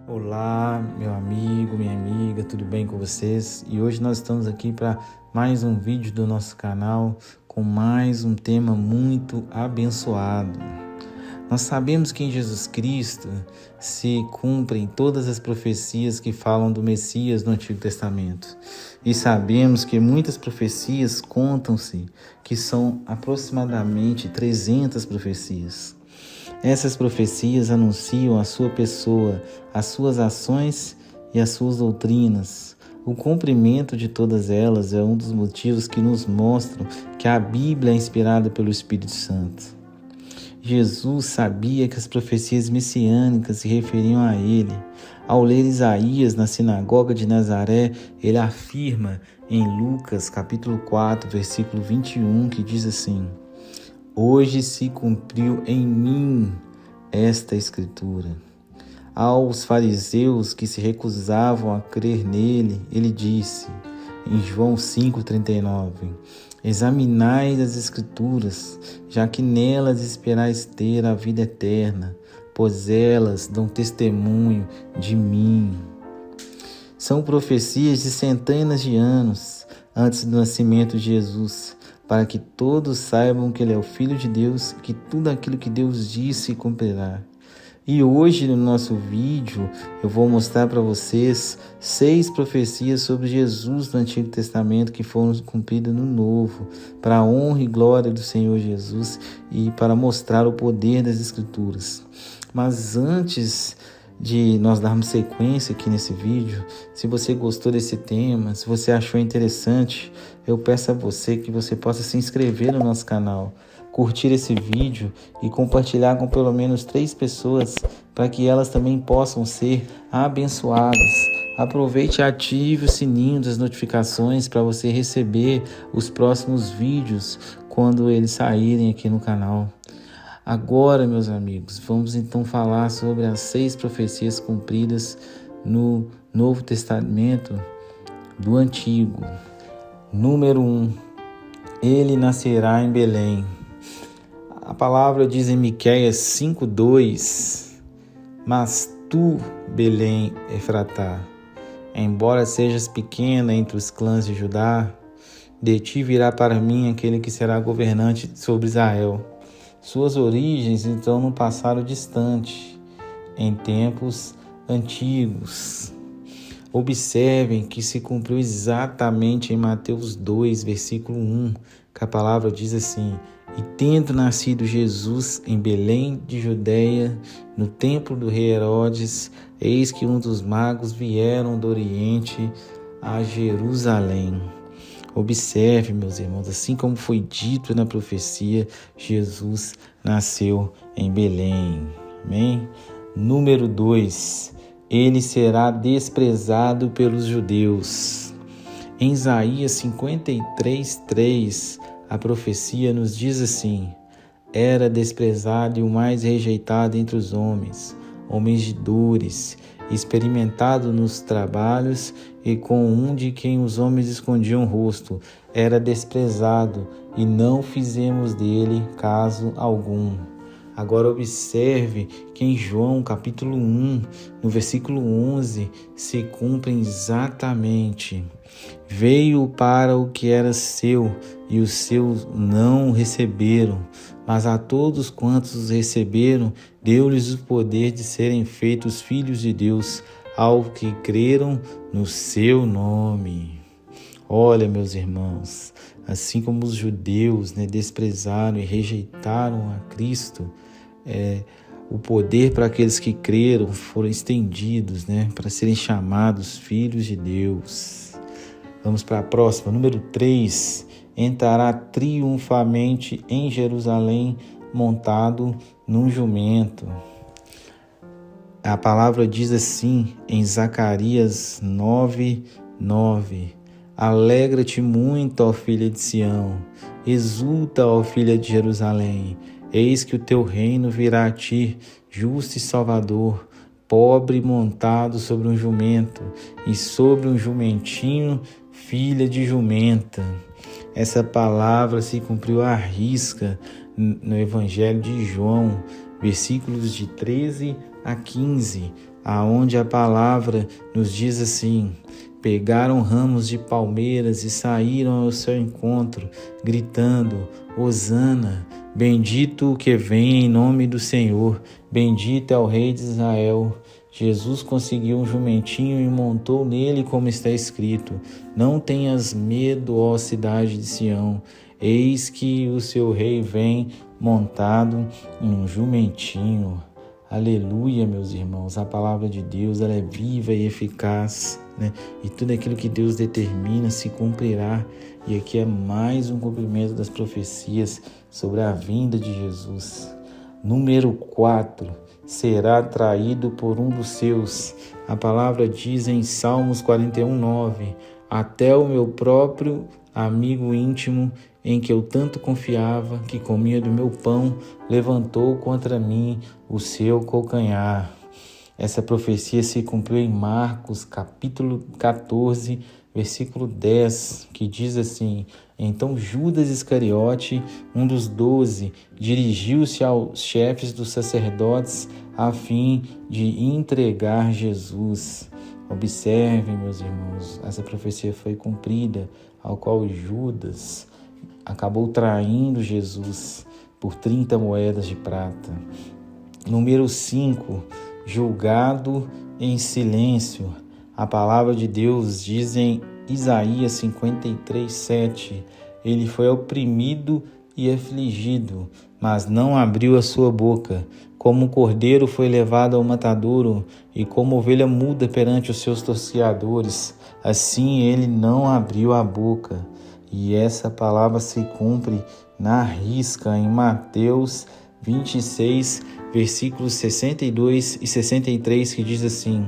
Olá, meu amigo, minha amiga, tudo bem com vocês? E hoje nós estamos aqui para mais um vídeo do nosso canal com mais um tema muito abençoado. Nós sabemos que em Jesus Cristo se cumprem todas as profecias que falam do Messias no Antigo Testamento. E sabemos que muitas profecias contam-se que são aproximadamente 300 profecias. Essas profecias anunciam a sua pessoa, as suas ações e as suas doutrinas. O cumprimento de todas elas é um dos motivos que nos mostram que a Bíblia é inspirada pelo Espírito Santo. Jesus sabia que as profecias messiânicas se referiam a ele. Ao ler Isaías na sinagoga de Nazaré, ele afirma em Lucas capítulo 4, versículo 21, que diz assim: Hoje se cumpriu em mim esta escritura. Aos fariseus que se recusavam a crer nele, ele disse, em João 5,39, Examinai as escrituras, já que nelas esperais ter a vida eterna, pois elas dão testemunho de mim. São profecias de centenas de anos antes do nascimento de Jesus, para que todos saibam que ele é o Filho de Deus e que tudo aquilo que Deus disse cumprirá. E hoje no nosso vídeo eu vou mostrar para vocês 6 profecias sobre Jesus no Antigo Testamento que foram cumpridas no Novo, para a honra e glória do Senhor Jesus e para mostrar o poder das Escrituras. Mas antes de nós darmos sequência aqui nesse vídeo, se você gostou desse tema, se você achou interessante, eu peço a você que você possa se inscrever no nosso canal, curtir esse vídeo e compartilhar com pelo menos 3 pessoas para que elas também possam ser abençoadas. Aproveite e ative o sininho das notificações para você receber os próximos vídeos quando eles saírem aqui no canal. Agora, meus amigos, vamos então falar sobre as 6 profecias cumpridas no Novo Testamento do Antigo. Número 1. Ele nascerá em Belém. A palavra diz em Miqueias 5:2, Mas tu, Belém Efratá, embora sejas pequena entre os clãs de Judá, de ti virá para mim aquele que será governante sobre Israel. Suas origens, então, no passado distante, em tempos antigos. Observem que se cumpriu exatamente em Mateus 2, versículo 1, que a palavra diz assim: E tendo nascido Jesus em Belém de Judeia, no templo do rei Herodes, eis que um dos magos vieram do Oriente a Jerusalém. Observe, meus irmãos, assim como foi dito na profecia, Jesus nasceu em Belém. Amém? Número 2. Ele será desprezado pelos judeus. Em Isaías 53:3, a profecia nos diz assim: Era desprezado e o mais rejeitado entre os homens de dores, experimentado nos trabalhos e com um de quem os homens escondiam o rosto. Era desprezado e não fizemos dele caso algum. Agora observe que em João capítulo 1, no versículo 11, se cumprem exatamente. Veio para o que era seu e os seus não o receberam, mas a todos quantos os receberam, deu-lhes o poder de serem feitos filhos de Deus, ao que creram no seu nome. Olha, meus irmãos, assim como os judeus desprezaram e rejeitaram a Cristo, o poder para aqueles que creram foram estendidos, para serem chamados filhos de Deus. Vamos para a próxima, número 3. Entrará triunfalmente em Jerusalém, montado num jumento. A palavra diz assim em Zacarias 9:9. Alegra-te muito, ó filha de Sião, exulta, ó filha de Jerusalém. Eis que o teu reino virá a ti, justo e salvador, pobre montado sobre um jumento, e sobre um jumentinho, filha de jumenta. Essa palavra se cumpriu à risca no Evangelho de João, versículos de 13 a 15, aonde a palavra nos diz assim: pegaram ramos de palmeiras e saíram ao seu encontro, gritando: Hosana, bendito o que vem em nome do Senhor, bendito é o Rei de Israel. Jesus conseguiu um jumentinho e montou nele, como está escrito: não tenhas medo, ó cidade de Sião, eis que o seu rei vem montado em um jumentinho. Aleluia, meus irmãos. A palavra de Deus, ela é viva e eficaz, né? E tudo aquilo que Deus determina se cumprirá. E aqui é mais um cumprimento das profecias sobre a vinda de Jesus. Número 4, será traído por um dos seus. A palavra diz em Salmos 41:9, até o meu próprio amigo íntimo, em que eu tanto confiava, que comia do meu pão, levantou contra mim o seu calcanhar. Essa profecia se cumpriu em Marcos, capítulo 14, versículo 10, que diz assim: então Judas Iscariote, um dos 12, dirigiu-se aos chefes dos sacerdotes a fim de entregar Jesus. Observem, meus irmãos, essa profecia foi cumprida, ao qual Judas acabou traindo Jesus por 30 moedas de prata. Número 5, julgado em silêncio. A palavra de Deus diz em Isaías 53:7, ele foi oprimido e afligido, mas não abriu a sua boca. Como cordeiro foi levado ao matadouro, e como ovelha muda perante os seus tosquiadores, assim ele não abriu a boca. E essa palavra se cumpre na risca em Mateus 26, versículos 62 e 63, que diz assim: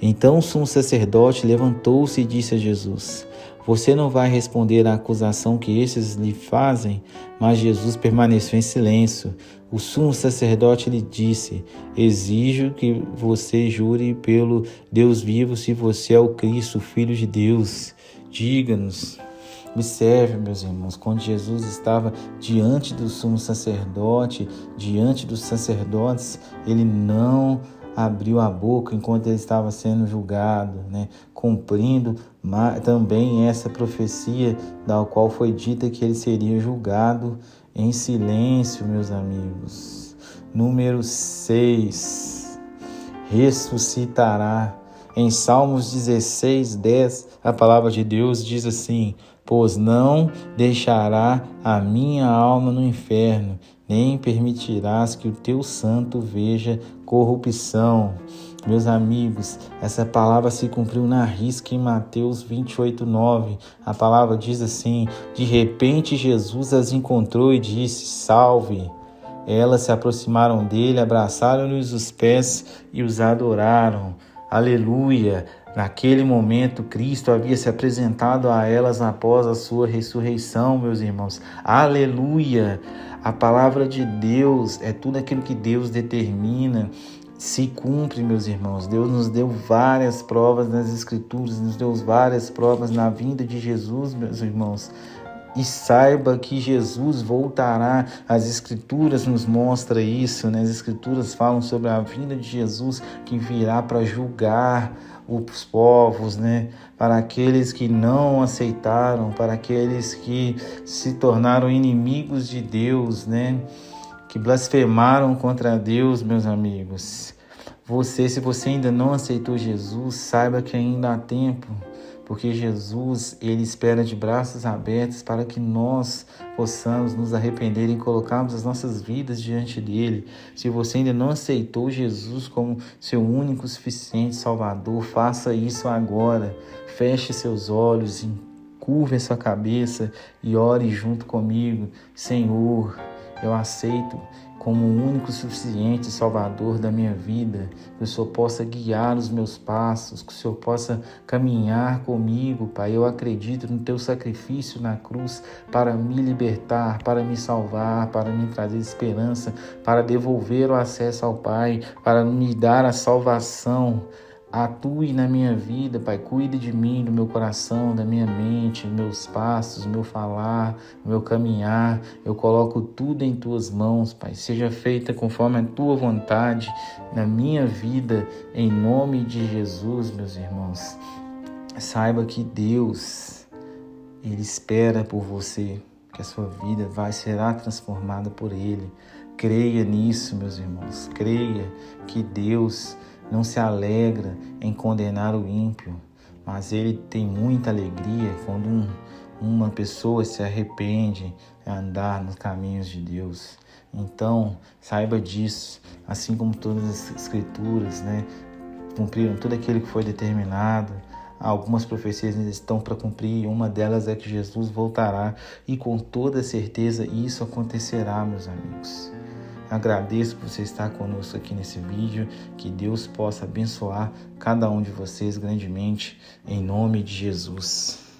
então o sumo sacerdote levantou-se e disse a Jesus: você não vai responder à acusação que estes lhe fazem? Mas Jesus permaneceu em silêncio. O sumo sacerdote lhe disse: exijo que você jure pelo Deus vivo se você é o Cristo, o Filho de Deus. Diga-nos. Observe, meus irmãos, quando Jesus estava diante do sumo sacerdote, diante dos sacerdotes, ele não abriu a boca enquanto ele estava sendo julgado, né? Cumprindo também essa profecia da qual foi dita que ele seria julgado em silêncio, meus amigos. Número 6, ressuscitará. Em Salmos 16:10, a palavra de Deus diz assim: pois não deixará a minha alma no inferno, nem permitirás que o teu santo veja corrupção. Meus amigos, essa palavra se cumpriu na risca em Mateus 28:9. A palavra diz assim: de repente Jesus as encontrou e disse: salve. Elas se aproximaram dele, abraçaram-lhes os pés e os adoraram. Aleluia! Naquele momento, Cristo havia se apresentado a elas após a sua ressurreição, meus irmãos. Aleluia! A palavra de Deus é tudo aquilo que Deus determina. Se cumpre, meus irmãos. Deus nos deu várias provas nas Escrituras, nos deu várias provas na vinda de Jesus, meus irmãos. E saiba que Jesus voltará. As Escrituras nos mostram isso, né? As Escrituras falam sobre a vinda de Jesus, que virá para julgar os povos, né? Para aqueles que não aceitaram, para aqueles que se tornaram inimigos de Deus, né? Que blasfemaram contra Deus, meus amigos. Se você ainda não aceitou Jesus, saiba que ainda há tempo. Porque Jesus, ele espera de braços abertos para que nós possamos nos arrepender e colocarmos as nossas vidas diante dele. Se você ainda não aceitou Jesus como seu único, suficiente Salvador, faça isso agora. Feche seus olhos, curve a sua cabeça e ore junto comigo. Senhor, eu aceito como o único suficiente Salvador da minha vida, que o Senhor possa guiar os meus passos, que o Senhor possa caminhar comigo, Pai. Eu acredito no teu sacrifício na cruz para me libertar, para me salvar, para me trazer esperança, para devolver o acesso ao Pai, para me dar a salvação. Atue na minha vida, Pai. Cuide de mim, do meu coração, da minha mente, meus passos, meu falar, meu caminhar. Eu coloco tudo em Tuas mãos, Pai. Seja feita conforme a Tua vontade na minha vida, em nome de Jesus, meus irmãos. Saiba que Deus, Ele espera por você, que a sua vida será transformada por Ele. Creia nisso, meus irmãos. Creia que Deus não se alegra em condenar o ímpio, mas Ele tem muita alegria quando uma pessoa se arrepende a andar nos caminhos de Deus. Então, saiba disso, assim como todas as escrituras, cumpriram tudo aquilo que foi determinado. Algumas profecias ainda estão para cumprir, uma delas é que Jesus voltará, e com toda certeza isso acontecerá, meus amigos. Agradeço por você estar conosco aqui nesse vídeo, que Deus possa abençoar cada um de vocês grandemente, em nome de Jesus.